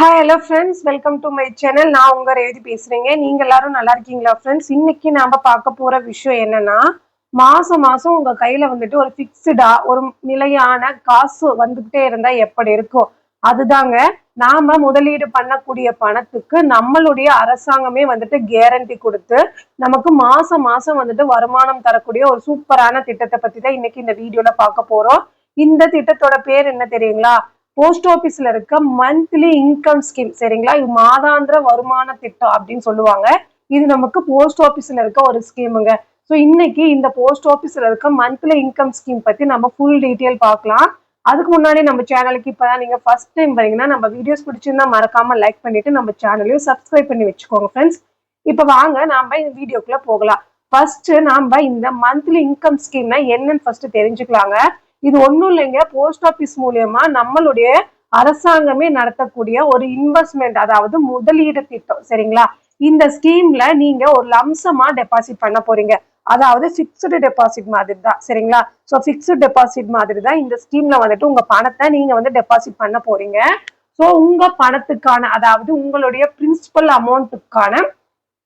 Hi hello friends, welcome to my channel. நான் உங்க ரேவதி பேசுறேங்க. நீங்க எல்லாரும் நல்லா இருக்கீங்களா ஃப்ரெண்ட்ஸ்? இன்னைக்கு நாம பார்க்க போற விஷயம் என்னன்னா, மாசம் மாசம் உங்க கையில வந்துட்டு ஒரு ஃபிக்ஸ்டா ஒரு நிலையான காசு வந்துகிட்டே இருந்தா எப்படி இருக்கும்? அதுதாங்க. நாம முதலீடு பண்ணக்கூடிய பணத்துக்கு நம்மளுடைய அரசாங்கமே வந்துட்டு கேரண்டி கொடுத்து நமக்கு மாசம் மாசம் வந்துட்டு வருமானம் தரக்கூடிய ஒரு சூப்பரான திட்டத்தை பத்தி தான் இன்னைக்கு இந்த வீடியோல பார்க்க போறோம். இந்த திட்டத்தோட பேர் என்ன தெரியுங்களா? போஸ்ட் ஆபீஸ்ல இருக்க மந்த்லி இன்கம் ஸ்கீம். சரிங்களா? இது மாதாந்திர வருமான திட்டம் அப்படின்னு சொல்லுவாங்க. இது நமக்கு போஸ்ட் ஆபீஸ்ல இருக்க ஒரு ஸ்கீமுங்க. ஸோ இன்னைக்கு இந்த போஸ்ட் ஆபீஸ்ல இருக்க மந்த்லி இன்கம் ஸ்கீம் பத்தி நம்ம ஃபுல் டீட்டெயில் பார்க்கலாம். அதுக்கு முன்னாடி நம்ம சேனலுக்கு இப்பதான் நீங்க ஃபர்ஸ்ட் டைம் வரீங்கன்னா நம்ம வீடியோஸ் பிடிச்சிருந்தா மறக்காம லைக் பண்ணிட்டு நம்ம சேனலையும் சப்ஸ்கிரைப் பண்ணி வச்சுக்கோங்க ஃப்ரெண்ட்ஸ். இப்ப வாங்க நாம இந்த வீடியோக்குள்ள போகலாம். ஃபர்ஸ்ட் நாம இந்த மந்த்லி இன்கம் ஸ்கீம்னா என்னன்னு ஃபர்ஸ்ட் தெரிஞ்சுக்கலாங்க. இது ஒண்ணும் இல்லைங்க, போஸ்ட் ஆபீஸ் மூலியமா நம்மளுடைய அரசாங்கமே நடத்தக்கூடிய ஒரு இன்வெஸ்ட்மெண்ட், அதாவது முதலீடு திட்டம். சரிங்களா? இந்த ஸ்கீம்ல நீங்க ஒரு லம்சமா டெபாசிட் பண்ண போறீங்க. அதாவது பிக்ஸ்டு டெபாசிட் மாதிரி தான். சரிங்களா? ஸோ பிக்ஸ்டு டெபாசிட் மாதிரி தான் இந்த ஸ்கீம்ல வந்துட்டு உங்க பணத்தை நீங்க வந்து டெபாசிட் பண்ண போறீங்க. ஸோ உங்க பணத்துக்கான, அதாவது உங்களுடைய பிரின்சிபல் அமௌண்ட்டுக்கான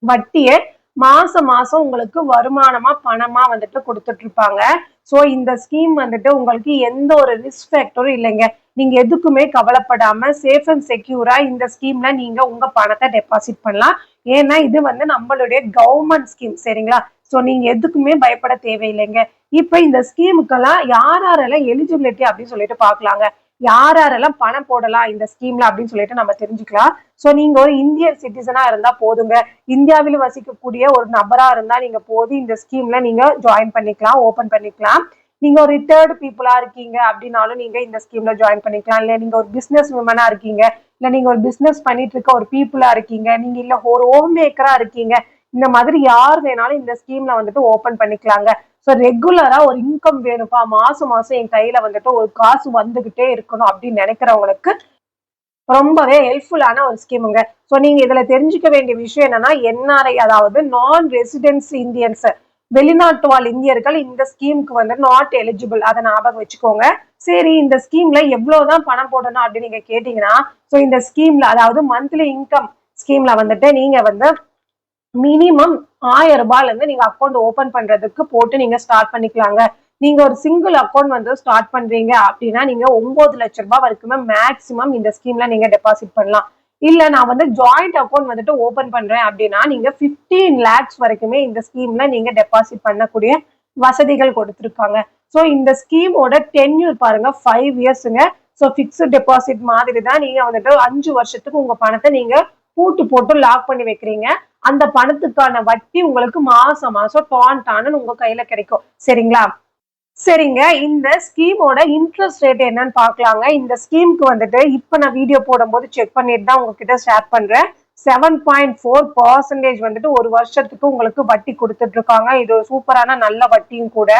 வட்டியை மாசம் மாசம் உங்களுக்கு வருமானமா பணமா வந்துட்டு கொடுத்துட்டு இருப்பாங்க. ஸோ இந்த ஸ்கீம் வந்துட்டு உங்களுக்கு எந்த ஒரு ரிஸ்க் ஃபேக்டரும் இல்லைங்க. நீங்க எதுக்குமே கவலைப்படாம சேஃப் அண்ட் செக்யூரா இந்த ஸ்கீம்ல நீங்க உங்க பணத்தை டெபாசிட் பண்ணலாம். ஏன்னா இது வந்து நம்மளுடைய கவர்மெண்ட் ஸ்கீம். சரிங்களா? ஸோ நீங்க எதுக்குமே பயப்பட தேவையில்லைங்க. இப்ப இந்த ஸ்கீமுக்கெல்லாம் யாரெல்லாம் எலிஜிபிலிட்டி அப்படின்னு சொல்லிட்டு பாக்கலாங்க. யாரெல்லாம் பணம் போடலாம் இந்த ஸ்கீம்ல அப்படின்னு சொல்லிட்டு நம்ம தெரிஞ்சுக்கலாம். ஸோ நீங்க ஒரு இந்தியன் சிட்டிசனா இருந்தா போதுங்க. இந்தியாவில் வசிக்கக்கூடிய ஒரு நபரா இருந்தா நீங்க போதும், இந்த ஸ்கீம்ல நீங்க ஜாயின் பண்ணிக்கலாம், ஓபன் பண்ணிக்கலாம். நீங்க ஒரு ரிட்டையர்டு பீப்புளா இருக்கீங்க அப்படின்னாலும் நீங்க இந்த ஸ்கீம்ல ஜாயின் பண்ணிக்கலாம். இல்ல நீங்க ஒரு பிசினஸ் உமனா இருக்கீங்க, இல்ல நீங்க ஒரு பிசினஸ் பண்ணிட்டு இருக்க ஒரு பீப்புளா இருக்கீங்க, நீங்க இல்ல ஒரு ஹோம் மேக்கரா இருக்கீங்க, இந்த மாதிரி யார் வேணாலும் இந்த ஸ்கீம்ல வந்துட்டு ஓபன் பண்ணிக்கலாங்க. ஸோ ரெகுலரா ஒரு இன்கம் வேணும்ப்பா, மாசம் மாசம் என் கையில வந்துட்டு ஒரு காசு வந்துகிட்டே இருக்கணும் அப்படின்னு நினைக்கிறவங்களுக்கு ரொம்பவே ஹெல்ப்ஃபுல்லான ஒரு ஸ்கீமுங்க. ஸோ நீங்க இதுல தெரிஞ்சுக்க வேண்டிய விஷயம் என்னன்னா, என்ஆர்ஐ, அதாவது நான் ரெசிடென்ஸ் இந்தியன்ஸ், வெளிநாட்டு வாழ் இந்தியர்கள் இந்த ஸ்கீமுக்கு வந்து நாட் எலிஜிபிள். அதை ஞாபகம் வச்சுக்கோங்க. சரி, இந்த ஸ்கீம்ல எவ்வளவுதான் பணம் போடணும் அப்படின்னு நீங்க கேட்டீங்கன்னா, ஸோ இந்த ஸ்கீம்ல, அதாவது மந்த்லி இன்கம் ஸ்கீம்ல வந்துட்டு நீங்க வந்து மினிமம் 1000 ரூபாயில இருந்து நீங்க அக்கௌண்ட் ஓபன் பண்றதுக்கு போட்டு நீங்க ஸ்டார்ட் பண்ணிக்கலாங்க. நீங்க ஒரு சிங்கிள் அக்கௌண்ட் வந்து ஸ்டார்ட் பண்றீங்க அப்படின்னா நீங்க 9 லட்சம் ரூபாய் வரைக்குமே மேக்சிமம் இந்த ஸ்கீம்ல நீங்க டெபாசிட் பண்ணலாம். இல்ல நான் வந்து ஜாயிண்ட் அக்கௌண்ட் வந்துட்டு ஓபன் பண்றேன் அப்படின்னா நீங்க 15 lakhs வரைக்குமே இந்த ஸ்கீம்ல நீங்க டெபாசிட் பண்ணக்கூடிய வசதிகள் கொடுத்துருக்காங்க. ஸோ இந்த ஸ்கீமோட டென்யூர் பாருங்க, 5 இயர்ஸுங்க. ஸோ பிக்ஸ்ட் டெபாசிட் மாதிரி தான். நீங்க வந்துட்டு 5 வருஷத்துக்கு உங்க பணத்தை நீங்க பூட்டு போட்டு லாக் பண்ணி வைக்கிறீங்க. அந்த பணத்துக்கான வட்டி உங்களுக்கு மாசம் மாசம் டான்னு உங்க கையில கிடைக்கும். சரிங்களா? சரிங்க, இந்த ஸ்கீமோட இன்ட்ரெஸ்ட் ரேட் என்னன்னு பாக்கலாங்க. இந்த ஸ்கீமுக்கு வந்துட்டு இப்ப நான் வீடியோ போடும்போது செக் பண்ணிட்டு தான் உங்ககிட்ட ஷேர் பண்றேன். 7.4% வந்துட்டு ஒரு வருஷத்துக்கு உங்களுக்கு வட்டி கொடுத்துட்டு இருக்காங்க. இது சூப்பரான நல்ல வட்டியும் கூட.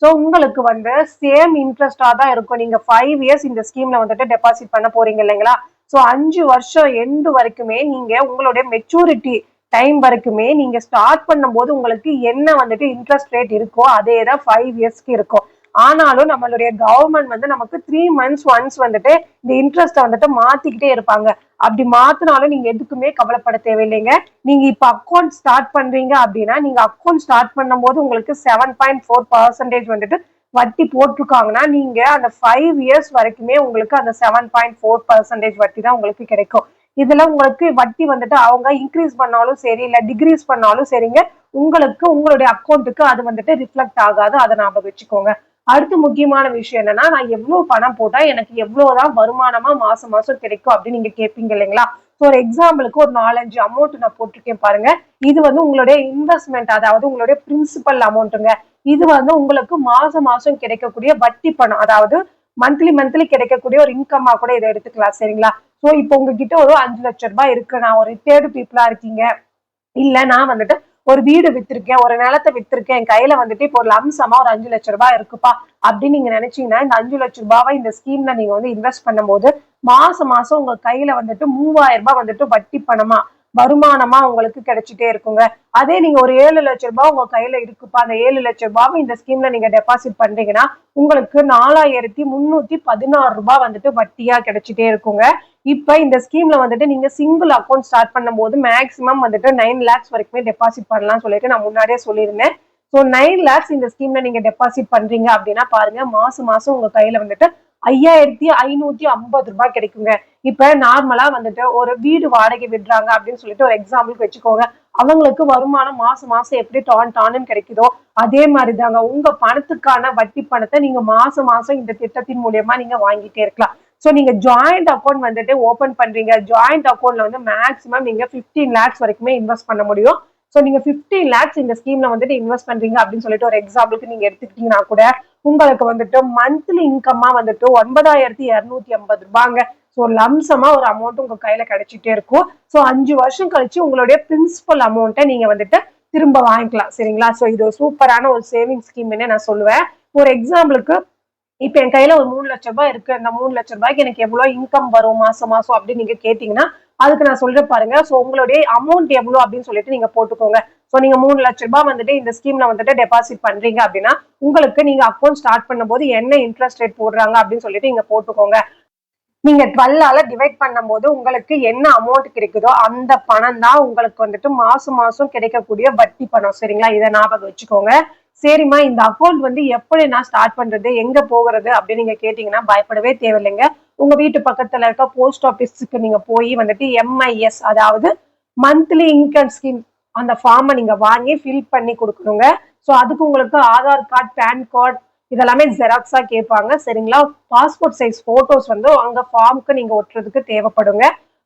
ஸோ உங்களுக்கு வந்து சேம் இன்ட்ரெஸ்டா தான் இருக்கும். நீங்க 5 இயர்ஸ் இந்த ஸ்கீம்ல வந்துட்டு டெபாசிட் பண்ண போறீங்க இல்லைங்களா? ஸோ 5 வருஷம் எண்டு வரைக்குமே நீங்க உங்களுடைய மெச்சூரிட்டி டைம் வரைக்குமே நீங்க ஸ்டார்ட் பண்ணும்போது உங்களுக்கு என்ன வந்துட்டு இன்ட்ரெஸ்ட் ரேட் இருக்கோ அதே தான் 5 இயர்ஸ்க்கு இருக்கும். ஆனாலும் நம்மளுடைய கவர்மெண்ட் வந்து நமக்கு 3 months ஒன்ஸ் வந்துட்டு இந்த இன்ட்ரெஸ்ட் வந்துட்டு மாத்திக்கிட்டே இருப்பாங்க. அப்படி மாத்தினாலும் நீங்க எதுக்குமே கவலைப்பட தேவையில்லைங்க. நீங்க இப்ப அக்கௌண்ட் ஸ்டார்ட் பண்றீங்க அப்படின்னா நீங்க அக்கௌண்ட் ஸ்டார்ட் பண்ணும் போது உங்களுக்கு 7.4% வந்துட்டு வட்டி போட்டிருக்காங்கன்னா நீங்க அந்த 5 இயர்ஸ் வரைக்குமே உங்களுக்கு அந்த 7.4% வட்டி தான் உங்களுக்கு கிடைக்கும். இதுல உங்களுக்கு வட்டி வந்துட்டு அவங்க இன்க்ரீஸ் பண்ணாலும் சரி, இல்ல டிக்ரீஸ் பண்ணாலும் சரிங்க, உங்களுக்கு உங்களுடைய அக்கௌண்ட்டுக்கு அது வந்துட்டு ரிஃப்ளெக்ட் ஆகாது. அதை ஞாபகம் வச்சுக்கோங்க. அடுத்து முக்கியமான விஷயம் என்னன்னா, நான் எவ்வளவு பணம் போட்டா எனக்கு எவ்வளவுதான் வருமானமா மாசம் மாசம் கிடைக்கும் அப்படின்னு நீங்க கேட்பீங்க இல்லைங்களா? ஸோ ஒரு எக்ஸாம்பிளுக்கு ஒரு 4-5 அமௌண்ட் நான் போட்டிருக்கேன் பாருங்க. இது வந்து உங்களுடைய இன்வெஸ்ட்மெண்ட், அதாவது உங்களுடைய பிரின்சிபல் அமௌண்ட்டுங்க. இது வந்து உங்களுக்கு மாசம் மாசம் கிடைக்கக்கூடிய வட்டி பணம், அதாவது மந்த்லி கிடைக்கக்கூடிய ஒரு இன்கம்மா கூட இதை எடுத்துக்கலாம். சரிங்களா? ஸோ இப்போ உங்ககிட்ட ஒரு 5 லட்சம் ரூபாய் இருக்கு, நான் ஒரு ரிட்டையர்டு பீப்புளா இருக்கீங்க, இல்ல நான் வந்துட்டு ஒரு வீடு வித்திருக்கேன், ஒரு நிலத்தை வித்திருக்கேன், என் கையில வந்துட்டு இப்போ ஒரு லம்சமா ஒரு 5 லட்சம் ரூபாய் இருக்குப்பா அப்படின்னு நீங்க நினைச்சீங்கன்னா இந்த 5 லட்சம் ரூபாவை இந்த ஸ்கீம்ல நீங்க வந்து இன்வெஸ்ட் பண்ணும்போது மாசம் மாசம் உங்க கையில வந்துட்டு 3000 ரூபாய் வந்துட்டு வட்டி பணமா வருமானமா உங்களுக்கு கிடைச்சிட்டே இருக்குங்க. அதே நீங்க ஒரு 7 லட்சம் ரூபாய் உங்க கையில இருக்குப்பா, அந்த 7 லட்சம் ரூபாய் இந்த ஸ்கீம்ல நீங்க டெபாசிட் பண்றீங்கன்னா உங்களுக்கு 4316 ரூபாய் வந்துட்டு வட்டியா கிடைச்சிட்டே இருக்குங்க. இப்ப இந்த ஸ்கீம்ல வந்துட்டு நீங்க சிங்கிள் அக்கௌண்ட் ஸ்டார்ட் பண்ணும்போது மேக்ஸிமம் வந்துட்டு 9 lakhs வரைக்குமே டெபாசிட் பண்ணலாம் சொல்லிட்டு நான் முன்னாடியே சொல்லியிருந்தேன். ஸோ 9 lakhs இந்த ஸ்கீம்ல நீங்க டெபாசிட் பண்றீங்க அப்படின்னா பாருங்க, மாசம் மாசம் உங்க கையில வந்துட்டு 5550 ரூபாய் கிடைக்குங்க. இப்ப நார்மலா வந்துட்டு ஒரு வீடு வாடகை விடுறாங்க அப்படின்னு சொல்லிட்டு ஒரு எக்ஸாம்பிளுக்கு வச்சுக்கோங்க. அவங்களுக்கு வருமானம் மாசம் மாசம் எப்படி டான்னு கிடைக்குதோ அதே மாதிரிதாங்க உங்க பணத்துக்கான வட்டி பணத்தை நீங்க மாசம் மாசம் இந்த திட்டத்தின் மூலியமா நீங்க வாங்கிட்டே இருக்கலாம். சோ நீங்க ஜாயிண்ட் அக்கௌண்ட் வந்துட்டு ஓபன் பண்றீங்க. ஜாயிண்ட் அக்கௌண்ட்ல வந்து மேக்ஸிமம் நீங்க 15 lakhs வரைக்குமே இன்வெஸ்ட் பண்ண முடியும். சோ நீங்க 15 lakhs இந்த ஸ்கீம்ல வந்துட்டு இன்வெஸ்ட் பண்றீங்க அப்படின்னு சொல்லிட்டு ஒரு எக்ஸாம்பிளுக்கு நீங்க எடுத்துக்கிட்டீங்கன்னா கூட உங்களுக்கு வந்துட்டு மந்த்லி இன்கம்மா வந்துட்டு 9250 ரூபாங்க. ஸோ லம்சமா ஒரு அமௌண்ட் உங்க கையில கிடைச்சிட்டே இருக்கும். ஸோ 5 வருஷம் கழிச்சு உங்களுடைய பிரின்சிபல் அமௌண்ட்டை நீங்க வந்துட்டு திரும்ப வாங்கிக்கலாம். சரிங்களா? ஸோ இது சூப்பரான ஒரு சேவிங் ஸ்கீம்னே நான் சொல்லுவேன். ஒரு எக்ஸாம்பிளுக்கு இப்ப என் கையில ஒரு 3 லட்சம் ரூபாய் இருக்கு. அந்த 3 லட்சம் ரூபாய்க்கு எனக்கு எவ்வளவு இன்கம் வரும் மாசம் மாசம் அப்படின்னு நீங்க கேட்டீங்கன்னா அதுக்கு நான் சொல்றேன் பாருங்க. சோ உங்களுடைய அமௌண்ட் எவ்வளவு அப்படின்னு சொல்லிட்டு நீங்க போட்டுக்கோங்க. சோ நீங்க 3 லட்சம் ரூபாய் வந்துட்டு இந்த ஸ்கீம்ல வந்துட்டு டெபாசிட் பண்றீங்க அப்படின்னா உங்களுக்கு நீங்க அக்கௌண்ட் ஸ்டார்ட் பண்ணும்போது என்ன இன்ட்ரெஸ்ட் ரேட் போடுறாங்க அப்படின்னு சொல்லிட்டு நீங்க போட்டுக்கோங்க. நீங்க 12ஆல டிவைட் பண்ணும்போது உங்களுக்கு என்ன அமௌண்ட் கிடைக்குதோ அந்த பணம் தான் உங்களுக்கு வந்துட்டு மாசம் மாசம் கிடைக்கக்கூடிய வட்டி பணம். சரிங்களா? இதை ஞாபகம் வச்சுக்கோங்க. சரிம்மா, இந்த அக்கௌண்ட் வந்து எப்படி நான் ஸ்டார்ட் பண்றது, எங்க போகிறது அப்படின்னு நீங்க கேட்டீங்கன்னா பயப்படவே தேவையில்லைங்க. உங்க வீட்டு பக்கத்துல இருக்க போஸ்ட் ஆபீஸ்க்கு நீங்க போய் வந்துட்டு MIS, அதாவது மந்த்லி இன்கம் ஸ்கீம், அந்த ஃபார்மை நீங்க வாங்கி ஃபில் பண்ணி கொடுக்கணுங்க. ஸோ அதுக்கு உங்களுக்கு ஆதார் கார்டு, பேன் கார்டு இதெல்லாமே ஜெராக்ஸா கேட்பாங்க. சரிங்களா? பாஸ்போர்ட் சைஸ் போட்டோஸ் வந்து அங்க ஃபார்முக்கு நீங்க ஒட்டுறதுக்கு தேவைப்படுங்க.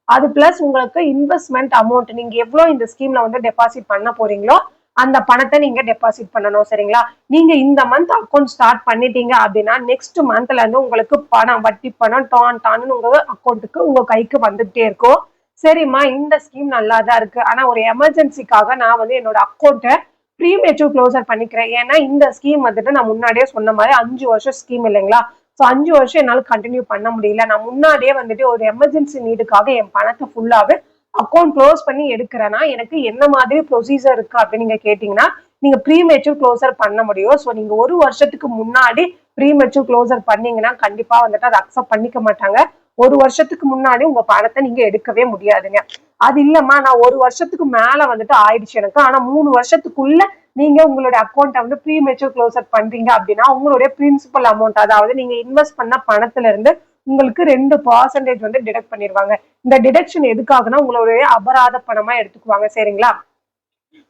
அது பிளஸ் உங்களுக்கு இன்வெஸ்ட்மெண்ட் அமௌண்ட் நீங்க எவ்வளவு இந்த ஸ்கீம்ல வந்து டெபாசிட் பண்ண போறீங்களோ அந்த பணத்தை நீங்க டெபாசிட் பண்ணணும். சரிங்களா? நீங்க இந்த மந்த் அக்கௌண்ட் ஸ்டார்ட் பண்ணிட்டீங்க அப்படின்னா நெக்ஸ்ட் மந்த்ல இருந்து உங்களுக்கு பணம், வட்டி பணம் டான்னு உங்க அக்கௌண்ட்டுக்கு உங்க கைக்கு வந்துட்டே இருக்கும். சரிம்மா, இந்த ஸ்கீம் நல்லா தான் இருக்கு. ஆனா ஒரு எமர்ஜென்சிக்காக நான் வந்து என்னோட அக்கௌண்ட்டை ப்ரீமெச்சூர் க்ளோசர் பண்ணிக்கிறேன். ஏன்னா இந்த ஸ்கீம் வந்துட்டு நான் முன்னாடியே சொன்ன மாதிரி 5 வருஷம் ஸ்கீம் இல்லைங்களா? ஸோ 5 வருஷம் என்னால கண்டினியூ பண்ண முடியல. நான் முன்னாடியே வந்துட்டு ஒரு எமர்ஜென்சி நீடுக்காக என் பணத்தை ஃபுல்லாவே அக்கௌண்ட் க்ளோஸ் பண்ணி எடுக்கிறேன்னா எனக்கு என்ன மாதிரி ப்ரொசீஜர் இருக்கு அப்படின்னு நீங்க கேட்டீங்கன்னா நீங்க ப்ரீமெச்சூர் க்ளோசர் பண்ண முடியும். ஸோ நீங்க ஒரு வருஷத்துக்கு முன்னாடி ப்ரீமெச்சூர் க்ளோசர் பண்ணீங்கன்னா கண்டிப்பா வந்துட்டு அதை அக்செப்ட் பண்ணிக்க மாட்டாங்க. ஒரு வருஷத்துக்கு முன்னாடி உங்க பணத்தை நீங்க எடுக்கவே முடியாதுங்க. அது இல்லம்மா, நான் ஒரு வருஷத்துக்கு மேல வந்துட்டு ஆயிடுச்சு எனக்கு, ஆனா 3 வருஷத்துக்குள்ள நீங்க உங்களுடைய அக்கௌண்ட்டை வந்து ப்ரீமெச்சூர் க்ளோசர் பண்றீங்க அப்படின்னா உங்களுடைய பிரின்சிபல் அமௌண்ட், அதாவது நீங்க இன்வெஸ்ட் பண்ண பணத்துல இருந்து உங்களுக்கு 2% வந்து டிடக்ட் பண்ணிடுவாங்க. இந்த டிடக்ஷன் எதுக்காகனா உங்களுடைய அபராத பணமா எடுத்துக்குவாங்க. சரிங்களா?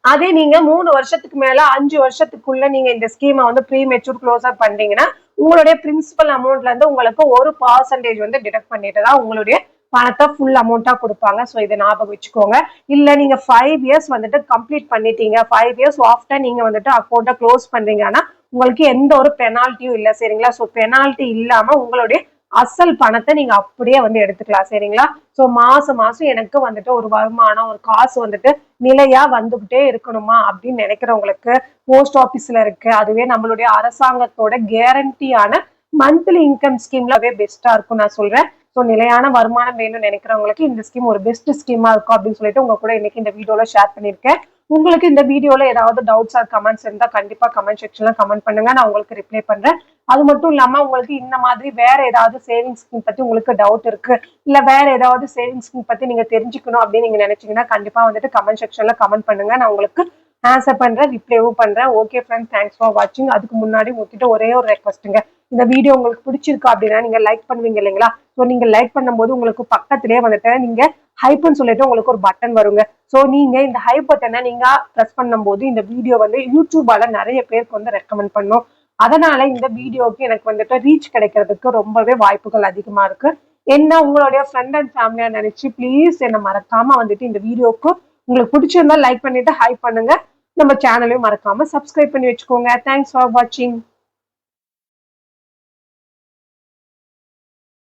அதே நீங்க 3 வருஷத்துக்கு மேல 5 வருஷத்துக்குள்ள நீங்க இந்த ஸ்கீமை வந்து ப்ரீமெச்சூர் க்ளோசர் பண்றீங்கன்னா உங்களுடைய பிரின்சிபல் அமௌண்ட்ல இருந்து உங்களுக்கு 1% வந்து டிடக்ட் பண்ணிட்டு தான் உங்களுடைய பணத்தை ஃபுல் அமௌண்டா கொடுப்பாங்க. ஸோ இதை ஞாபகம் வச்சுக்கோங்க. இல்ல நீங்க 5 இயர்ஸ் வந்துட்டு கம்ப்ளீட் பண்ணிட்டீங்க, 5 இயர்ஸ் ஆஃப்டர் நீங்க வந்துட்டு அக்கௌண்ட்டை க்ளோஸ் பண்றீங்கன்னா உங்களுக்கு எந்த ஒரு பெனால்ட்டியும் இல்லை. சரிங்களா? ஸோ பெனால்ட்டி இல்லாம உங்களுடைய அசல் பணத்தை நீங்க அப்படியே வந்து எடுத்துக்கலாம். சரிங்களா? சோ மாசம் மாசம் எனக்கு வந்துட்டு ஒரு வருமானம், ஒரு காசு வந்துட்டு நிலையா வந்துகிட்டே இருக்கணுமா அப்படின்னு நினைக்கிறவங்களுக்கு போஸ்ட் ஆபீஸ்ல இருக்கு, அதுவே நம்மளுடைய அரசாங்கத்தோட கேரண்டியான மந்த்லி இன்கம் ஸ்கீம்லவே பெஸ்டா இருக்கும் நான் சொல்றேன். ஸோ நிலையான வருமானம் வேணும்னு நினைக்கிறவங்களுக்கு இந்த ஸ்கீம் ஒரு பெஸ்ட் ஸ்கீமா இருக்கும் அப்படின்னு சொல்லிட்டு உங்க கூட இன்னைக்கு இந்த வீடியோல ஷேர் பண்ணிருக்கேன். உங்களுக்கு இந்த வீடியோல ஏதாவது டவுட்ஸ் ஆர் கமெண்ட்ஸ் இருந்தா கண்டிப்பா கமெண்ட் செக்ஷன்ல கமெண்ட் பண்ணுங்க, நான் உங்களுக்கு ரிப்ளை பண்றேன். அது மட்டும் இல்லாம உங்களுக்கு இந்த மாதிரி வேற ஏதாவது சேவிங் ஸ்கீம் பத்தி உங்களுக்கு டவுட் இருக்கு, இல்ல வேற ஏதாவது சேவிங் ஸ்கீம் பத்தி நீங்க தெரிஞ்சுக்கணும் அப்படின்னு நீங்க நினைச்சீங்கன்னா கண்டிப்பா வந்துட்டு கமெண்ட் செக்ஷன்ல கமெண்ட் பண்ணுங்க, நான் உங்களுக்கு ஆன்சர் பண்றேன், ரிப்ளைவும் பண்றேன். ஓகே ஃப்ரெண்ட்ஸ், தேங்க்ஸ் ஃபார் வாட்சிங். அதுக்கு முன்னாடி உங்ககிட்ட ஒரே ஒரு ரெக்வஸ்ட்டுங்க, இந்த வீடியோ உங்களுக்கு பிடிச்சிருக்கு அப்படின்னா நீங்க லைக் பண்ணுவீங்க இல்லைங்களா? ஸோ நீங்க லைக் பண்ணும்போது உங்களுக்கு பக்கத்திலேயே வந்துட்டு நீங்க ஹைப்னு சொல்லிட்டு உங்களுக்கு ஒரு பட்டன் வருங்க. ஸோ நீங்க இந்த ஹைப் பட்டனை நீங்க ப்ரெஸ் பண்ணும்போது இந்த வீடியோ வந்து யூடியூபால நிறைய பேருக்கு வந்து ரெக்கமெண்ட் பண்ணும். அதனால இந்த வீடியோக்கு எனக்கு வந்துட்டு ரீச் கிடைக்கிறதுக்கு ரொம்பவே வாய்ப்புகள் அதிகமா இருக்கு. என்ன உங்களுடைய ஃப்ரெண்ட் அண்ட் ஃபேமிலியா நினைச்சு ப்ளீஸ் என்ன மறக்காம வந்துட்டு இந்த வீடியோக்கு உங்களுக்கு பிடிச்சிருந்தா லைக் பண்ணிட்டு ஹைப் பண்ணுங்க. நம்ம சேனலையும் மறக்காம சப்ஸ்கிரைப் பண்ணி வச்சுக்கோங்க. தேங்க்ஸ் ஃபார் வாட்சிங்.